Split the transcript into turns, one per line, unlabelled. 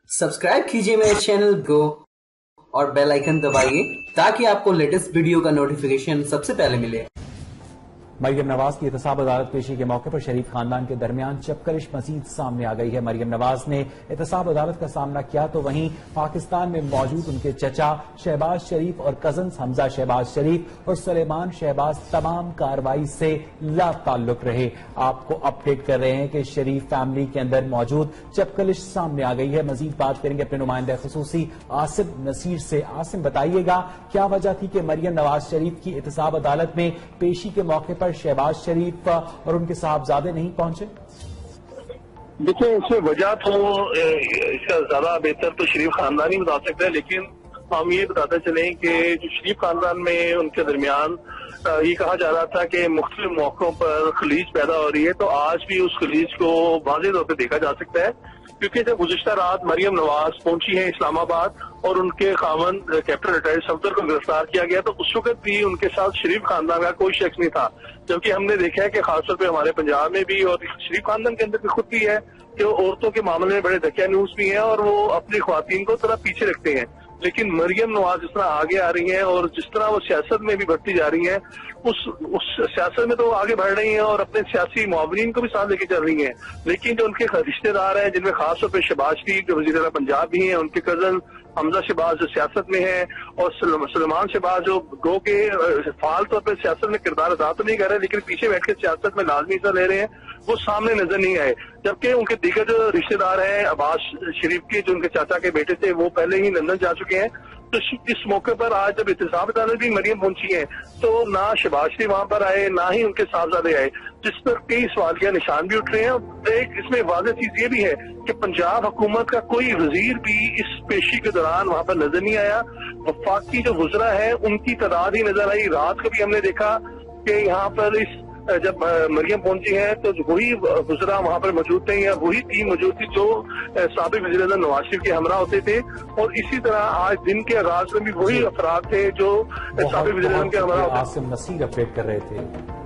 Subscribe कीजिए मेरे channel को और बेल आइकन दबाइए ताकि आपको लेटेस्ट वीडियो का नोटिफिकेशन सबसे पहले मिले।
मरियम नवाज की एहतसाब अदालत पेशी के मौके पर शरीफ खानदान के दरमियान चपकलिश मजीद सामने आ गई है। मरियम नवाज ने एहतसाब अदालत का सामना किया तो वहीं पाकिस्तान में मौजूद उनके चचा शहबाज शरीफ और कजन्स हमजा शहबाज शरीफ और सुलेमान शहबाज तमाम कार्रवाई से लाताल्लुक रहे। आपको अपडेट कर रहे हैं कि शरीफ फैमिली के अंदर मौजूद चपकलिश सामने आ गई है। मजीद बात करेंगे अपने नुमाइंदे खुसूसी आसिम नसीर से। आसिम, बताइएगा क्या वजह थी कि मरियम नवाज शरीफ की एहतसाब अदालत में पेशी के मौके पर शहबाज शरीफ और उनके साहबजादे नहीं पहुंचे?
देखिए, इसमें वजह तो इसका ज्यादा बेहतर तो शरीफ खानदान ही बता सकता है, लेकिन हम ये बताते चलें कि जो शरीफ खानदान में उनके दरमियान ये कहा जा रहा था कि मुख्तलिफ मौकों पर खलीज पैदा हो रही है, तो आज भी उस खलीज को वाज़ेह तौर पर देखा जा सकता है। क्योंकि जब गुज़िश्ता रात मरियम नवाज पहुंची है इस्लामाबाद और उनके खामन कैप्टन रिटायर्ड सफदर को गिरफ्तार किया गया, तो उस वक्त भी उनके साथ शरीफ खानदान का कोई शख्स नहीं था। जबकि हमने देखा है कि खासतौर पे हमारे पंजाब में भी और शरीफ खानदान के अंदर भी खुद भी है कि वो औरतों के मामले में बड़े दकियानूस भी हैं और वो अपनी ख्वातीन को थोड़ा पीछे रखते हैं। लेकिन मरियम नवाज जिस तरह आगे आ रही हैं और जिस तरह वो सियासत में भी बढ़ती जा रही हैं, उस सियासत में तो आगे बढ़ रही हैं और अपने सियासी मुआवरीन को भी साथ लेके चल रही हैं। लेकिन जो उनके रिश्तेदार हैं, जिनमें खासतौर पर शहबाज शरीफ जो वज़ीर-ए-आला पंजाब भी हैं, उनके कजन हमजा शहबाज जो सियासत में है और सुलेमान शहबाज जो गो के फाल तौर पर सियासत में किरदार अदा तो नहीं कर रहे लेकिन पीछे बैठ के सियासत में लाजमी हिस्सा ले रहे हैं, वो सामने नजर नहीं आए। जबकि उनके दीगर जो रिश्तेदार हैं, अब्बास शरीफ के जो उनके चाचा के बेटे थे, वो पहले ही लंदन जा चुके हैं। तो इस मौके पर आज जब एहतसाब अदालत भी मरियम पहुंची है, तो ना शहबाज शरीफ वहां पर आए, ना ही उनके साहबजादे आए, जिस पर कई सवालिया निशान भी उठ रहे हैं। एक इसमें वाज़ेह चीज ये भी है कि पंजाब हुकूमत का कोई वजीर भी इस पेशी के दौरान वहां पर नजर नहीं आया। वफाकी जो वज़रा है उनकी तादाद ही नजर आई। रात को भी हमने देखा कि यहाँ पर इस जब मरियम पहुंची है तो वही वज़रा वहां पर मौजूद थे या वही टीम मौजूद थी जो साबिक वज़ीर-ए-आज़म नवाज शरीफ के हमरा होते थे। और इसी तरह आज दिन के आगाज में भी वही अफराद थे जो साबिक वज़ीर-ए-आज़म के हमरा होते थे।
आसिम नसीर अपडेट कर रहे थे।